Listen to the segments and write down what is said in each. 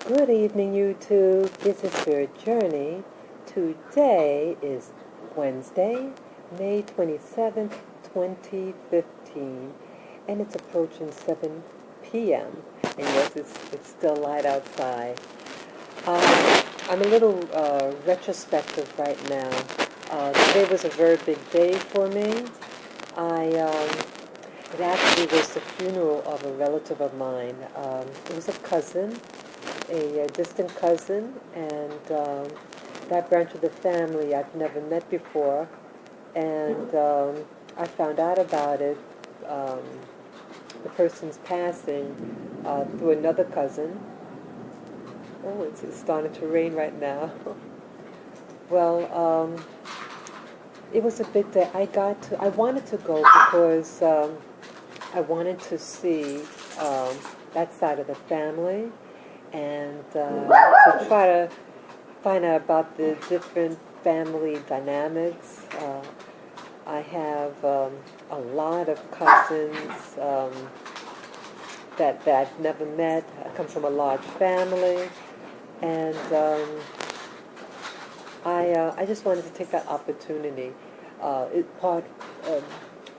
Good evening, YouTube. This is Spirit Journey. Today is Wednesday, May 27th, 2015, and it's approaching 7 p.m. And yes, it's still light outside. I'm a little retrospective right now. Today was a very big day for me. It actually was the funeral of a relative of mine. It was a cousin, a distant cousin, and that branch of the family I've never met before. And I found out about it, the person's passing, through another cousin. Oh, it's starting to rain right now. Well, it was a big day. I wanted to go because I wanted to see that side of the family, and to try to find out about the different family dynamics. I have a lot of cousins that I've never met. I come from a large family, and I just wanted to take that opportunity.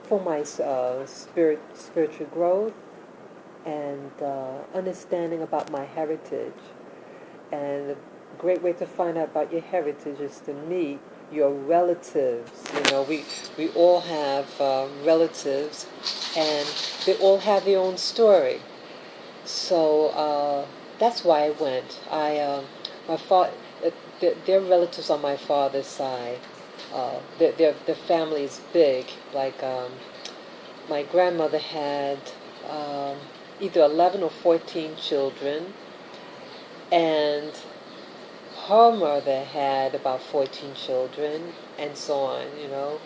For my spiritual growth and understanding about my heritage. And a great way to find out about your heritage is to meet your relatives. You know, we all have relatives, and they all have their own story. So that's why I went. They're relatives on my father's side. Their family is big. Like my grandmother had either 11 or 14 children, and her mother had about 14 children, and so on, you know.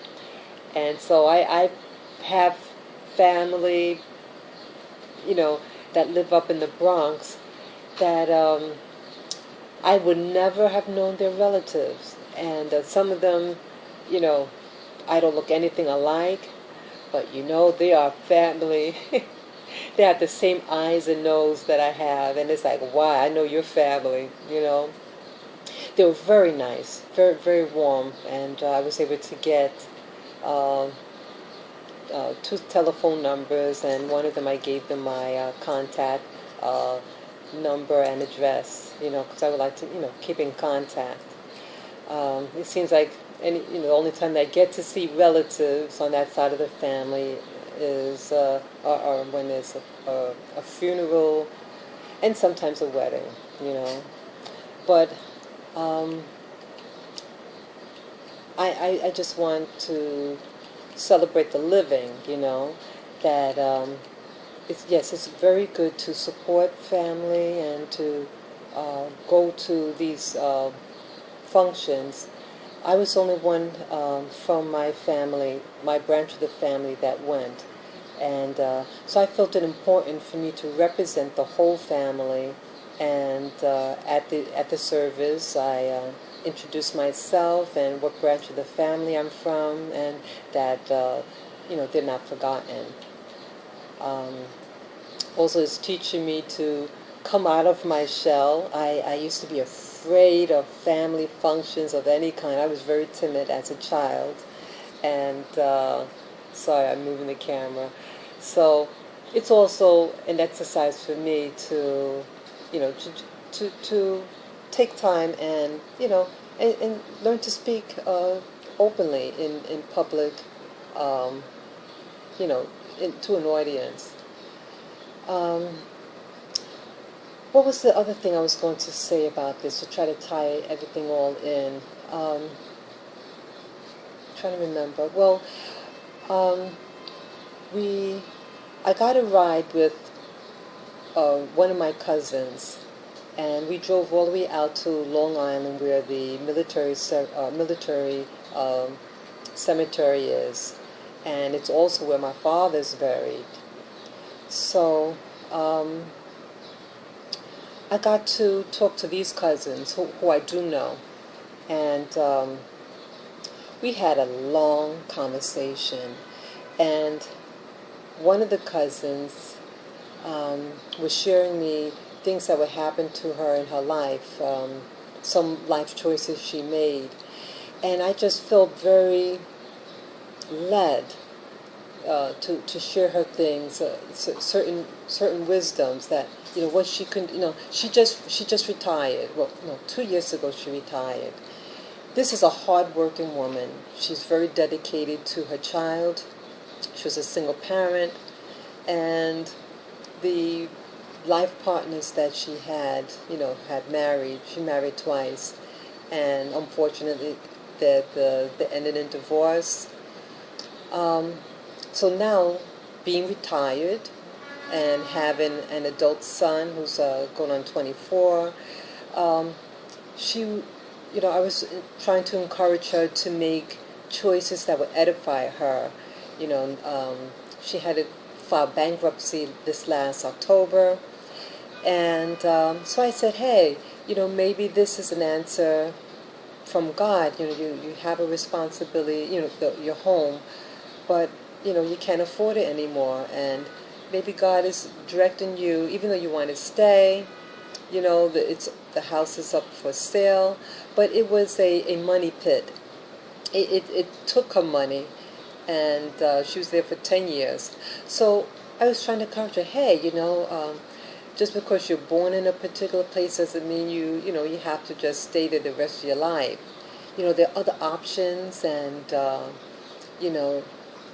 And so I have family, you know, that live up in the Bronx that I would never have known their relatives. And some of them, you know, I don't look anything alike, but you know, they are family. They have the same eyes and nose that I have, and it's like, wow, I know your family, you know. They were very nice, very, very warm, and I was able to get 2 telephone numbers, and one of them I gave them my contact number and address, you know, because I would like to, you know, keep in contact. It seems like the only time I get to see relatives on that side of the family is or when there's a funeral, and sometimes a wedding, you know. But I just want to celebrate the living, you know, that it's very good to support family and to go to these functions. I was only one from my family, my branch of the family, that went. And so I felt it important for me to represent the whole family. And at the service, I introduced myself and what branch of the family I'm from, and that they're not forgotten. Also, it's teaching me to come out of my shell. I used to be afraid of family functions of any kind. I was very timid as a child, and sorry, I'm moving the camera. So it's also an exercise for me to, you know, to take time and, you know, and learn to speak openly in public, you know, to an audience. What was the other thing I was going to say about this, to try to tie everything all in? Trying to remember. Well, I got a ride with one of my cousins, and we drove all the way out to Long Island, where the military cemetery is, and it's also where my father's buried. So I got to talk to these cousins who I do know, and we had a long conversation. And one of the cousins was sharing me things that would happen to her in her life, some life choices she made. And I just felt very led to share her things, certain wisdoms that, what she could, she just retired. Well, no, 2 years ago she retired. This is a hard-working woman. She's very dedicated to her child. She was a single parent, and the life partners that she had, had married. She married twice, and unfortunately, they ended in divorce. So now, being retired and having an adult son who's going on 24, she, I was trying to encourage her to make choices that would edify her. She had to file bankruptcy this last October, and so I said, hey, maybe this is an answer from God. You have a responsibility, your home, but you can't afford it anymore, and maybe God is directing you, even though you want to stay. The house is up for sale, but it was a money pit. It took her money, and she was there for 10 years. So I was trying to encourage her, hey, just because you're born in a particular place doesn't mean you have to just stay there the rest of your life. There are other options, and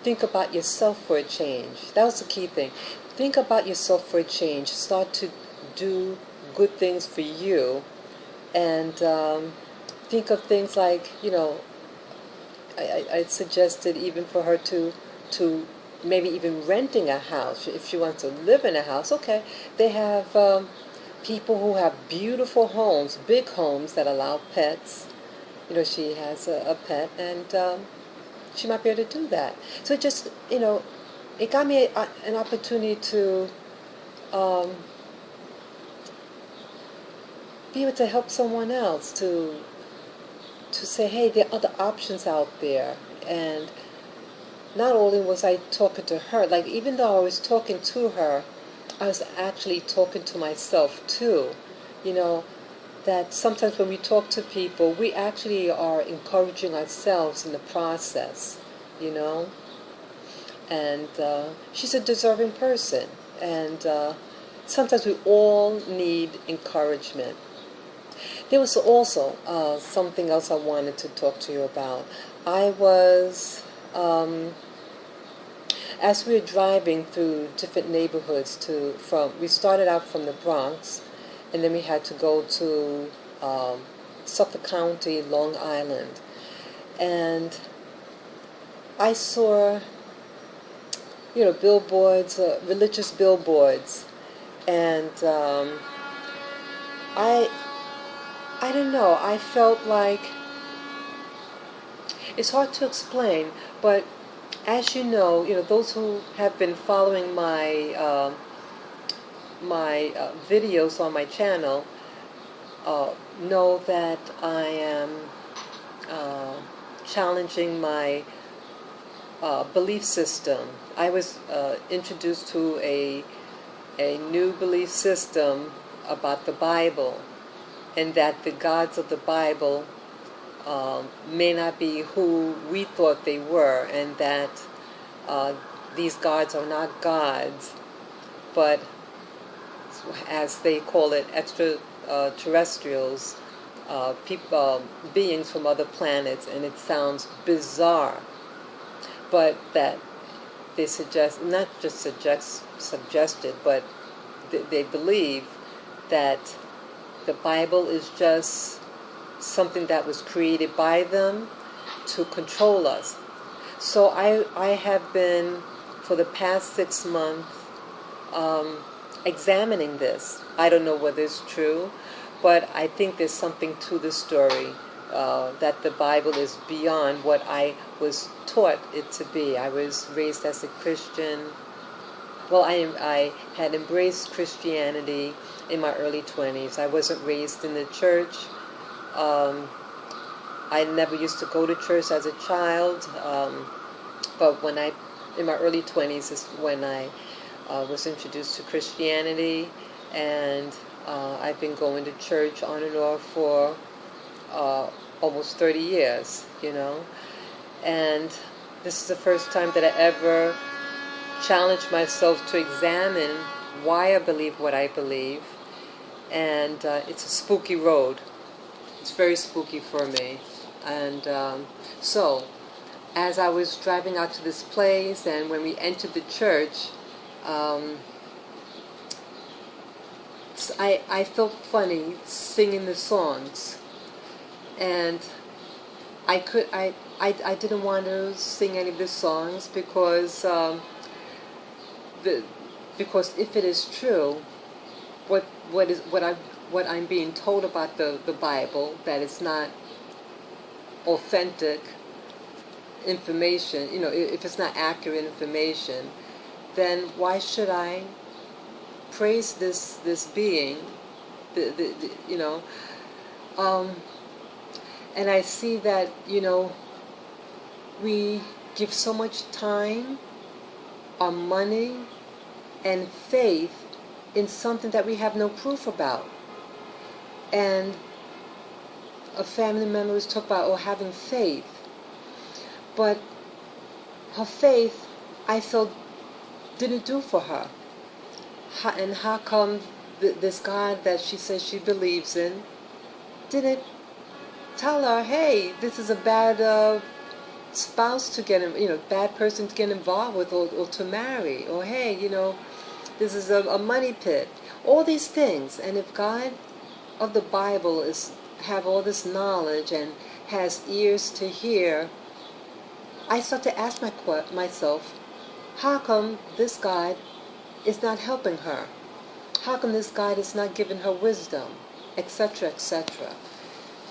think about yourself for a change. That was the key thing. Think about yourself for a change. Start to do good things for you, and think of things like, I suggested even for her to maybe even renting a house. If she wants to live in a house, okay. They have people who have beautiful homes, big homes that allow pets. She has a pet, and she might be able to do that. So it just, it got me an opportunity to be able to help someone else, to say, hey, there are other options out there. And not only was I talking to her, like, even though I was talking to her, I was actually talking to myself too. That sometimes when we talk to people, we actually are encouraging ourselves in the process, And she's a deserving person, and sometimes we all need encouragement. There was also something else I wanted to talk to you about. I was, as we were driving through different neighborhoods we started out from the Bronx, and then we had to go to Suffolk County, Long Island. And I saw, billboards, religious billboards. And I don't know, I felt like, it's hard to explain, but as you know, those who have been following my videos on my channel know that I am challenging my belief system. I was introduced to a new belief system about the Bible, and that the gods of the Bible may not be who we thought they were, and that these gods are not gods, but, as they call it, extraterrestrials, beings from other planets. And it sounds bizarre, but that they suggest, not just suggested, but they believe that the Bible is just something that was created by them to control us. So I have been, for the past 6 months, examining this. I don't know whether it's true, but I think there's something to the story, that the Bible is beyond what I was taught it to be. I was raised as a Christian. Well, I had embraced Christianity in my early 20s. I wasn't raised in the church. I never used to go to church as a child, but in my early 20s is when I was introduced to Christianity, and I've been going to church on and off for almost 30 years, and this is the first time that I ever challenged myself to examine why I believe what I believe, and it's a spooky road. It's very spooky for me, and so as I was driving out to this place, and when we entered the church, I felt funny singing the songs, and I didn't want to sing any of the songs because if it is true, what I'm being told about the Bible, that it's not authentic information, if it's not accurate information, then why should I praise this being, and I see that, we give so much time, our money, and faith in something that we have no proof about. And a family member was talking about having faith, but her faith, I felt, didn't do for her. And how come this God that she says she believes in didn't tell her, hey, this is a bad spouse to get, bad person to get involved with, or to marry, or hey, this is a money pit. All these things. And if God of the Bible have all this knowledge and has ears to hear, I start to ask myself, how come this God is not helping her? How come this God is not giving her wisdom, etc., etc.?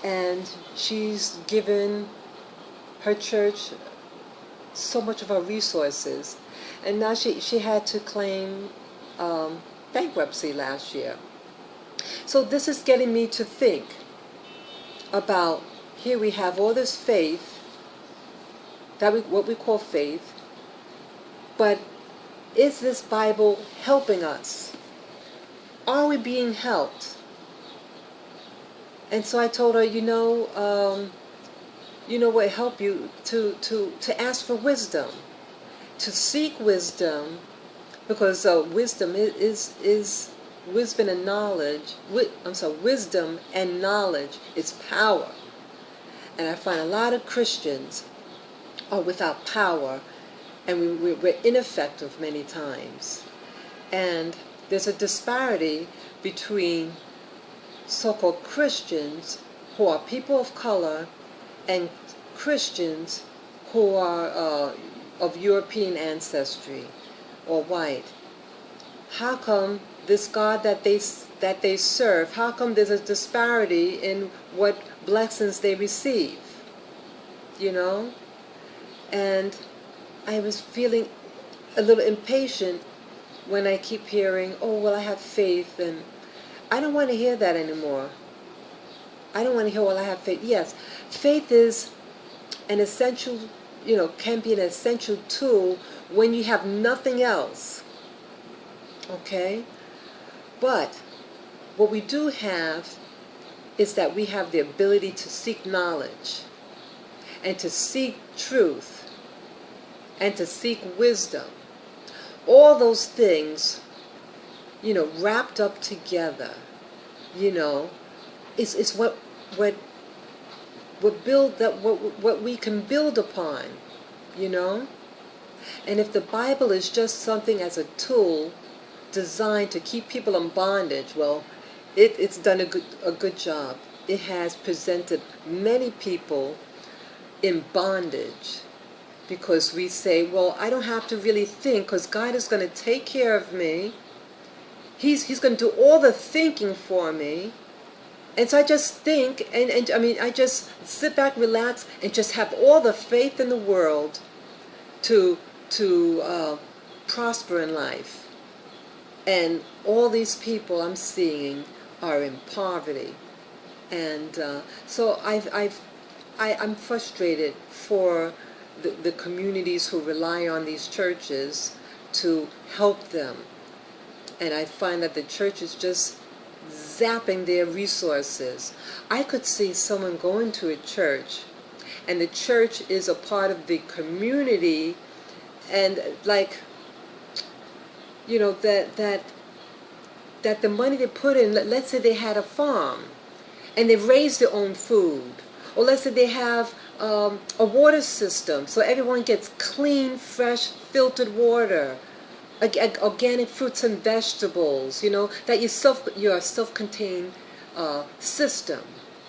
And she's given her church so much of her resources, and now she had to claim bankruptcy last year. So this is getting me to think about, here we have all this faith, what we call faith, but is this Bible helping us? Are we being helped? And so I told her, what help you to ask for wisdom, to seek wisdom, because wisdom is wisdom and knowledge. Wisdom and knowledge is power, and I find a lot of Christians are without power, and we're ineffective many times. And there's a disparity between so-called Christians who are people of color and Christians who are of European ancestry or white. How come this God that they serve, how come there's a disparity in what blessings they receive? And I was feeling a little impatient when I keep hearing, oh, well, I have faith, and I don't want to hear that anymore. I don't want to hear, well, I have faith. Yes, faith is an essential, can be an essential tool when you have nothing else. Okay? But what we do have is that we have the ability to seek knowledge and to seek truth and to seek wisdom. All those things, wrapped up together, it's what we can build upon, And if the Bible is just something as a tool designed to keep people in bondage, well, it's done a good job. It has presented many people in bondage, because we say, well, I don't have to really think, because God is going to take care of me. He's going to do all the thinking for me. And so I just think, I just sit back, relax, and just have all the faith in the world to prosper in life. And all these people I'm seeing are in poverty. And so I'm frustrated for the communities who rely on these churches to help them. And I find that the church is just zapping their resources. I could see someone going to a church, and the church is a part of the community, and like, you know, that the money they put in, let's say they had a farm, and they raise their own food, or let's say they have a water system, so everyone gets clean, fresh, filtered water, organic fruits and vegetables, you know, that you're a self-contained system,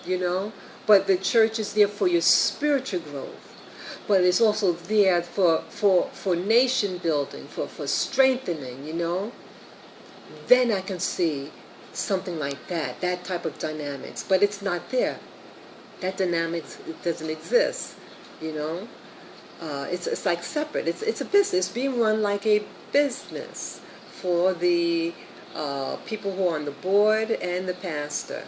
you know, but the church is there for your spiritual growth, but it's also there for nation building, for strengthening, you know. Then I can see something like that type of dynamics, but it's not there. That dynamics, it doesn't exist, you know. It's like separate. It's a business being run like a business for the people who are on the board and the pastor,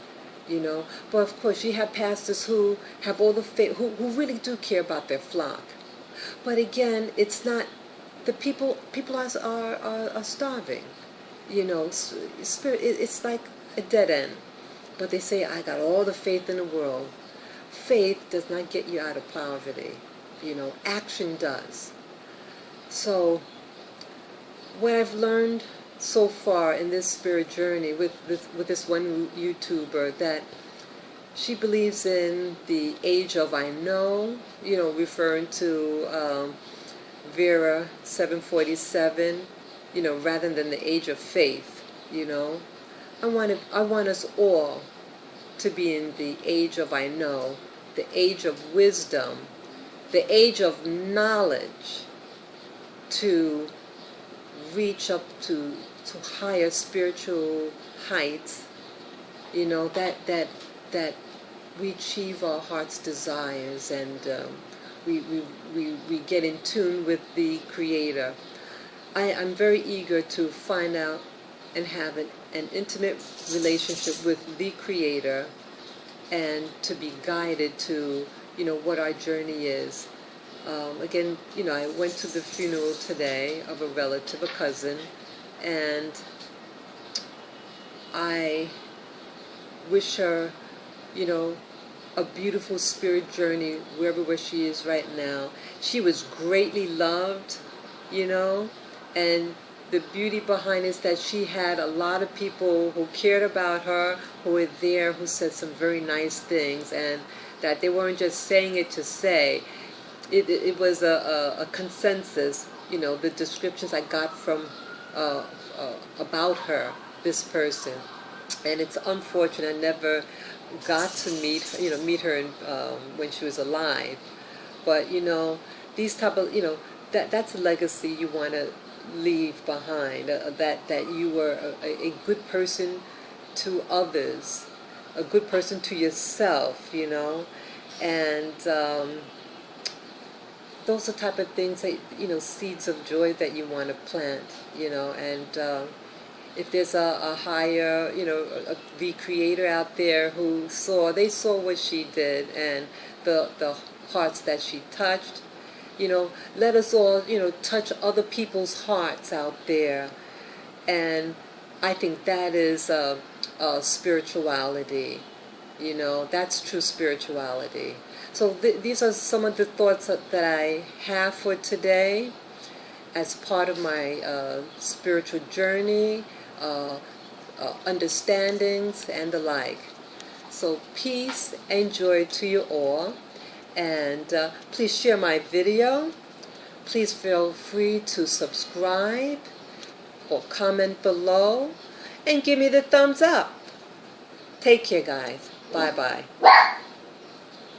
you know. But of course, you have pastors who have all the faith, who really do care about their flock. But again, it's not the people. People are starving, you know. Spirit, it's like a dead end. But they say, I got all the faith in the world. Faith does not get you out of poverty. You know, action does. So, what I've learned so far in this spirit journey with this one YouTuber, that she believes in the age of I know, you know, referring to Vera 747, you know, rather than the age of faith, you know. I want us all to be in the age of I know, the age of wisdom, the age of knowledge, to reach up to higher spiritual heights, you know, that we achieve our heart's desires, and we get in tune with the Creator. I'm very eager to find out and have an intimate relationship with the Creator, and to be guided to, you know, what our journey is. Again, you know, I went to the funeral today of a relative, a cousin, and I wish her, you know, a beautiful spirit journey where she is right now. She was greatly loved, you know, and the beauty behind it is that she had a lot of people who cared about her, who were there, who said some very nice things, and that they weren't just saying it to say. It was a consensus, you know, the descriptions I got from about her, this person. And it's unfortunate I never got to meet her when she was alive. But, you know, these type of, you know, that's a legacy you want to leave behind, that you were a good person to others, a good person to yourself, you know, and those are the type of things that, you know, seeds of joy that you want to plant, you know. And if there's a higher, you know, the Creator out there who saw what she did, and the hearts that she touched, you know, let us all, you know, touch other people's hearts out there. And I think that is spirituality, you know, that's true spirituality. So these are some of the thoughts that I have for today as part of my spiritual journey, understandings, and the like. So peace and joy to you all. And please share my video. Please feel free to subscribe or comment below and give me the thumbs up. Take care, guys. Bye-bye.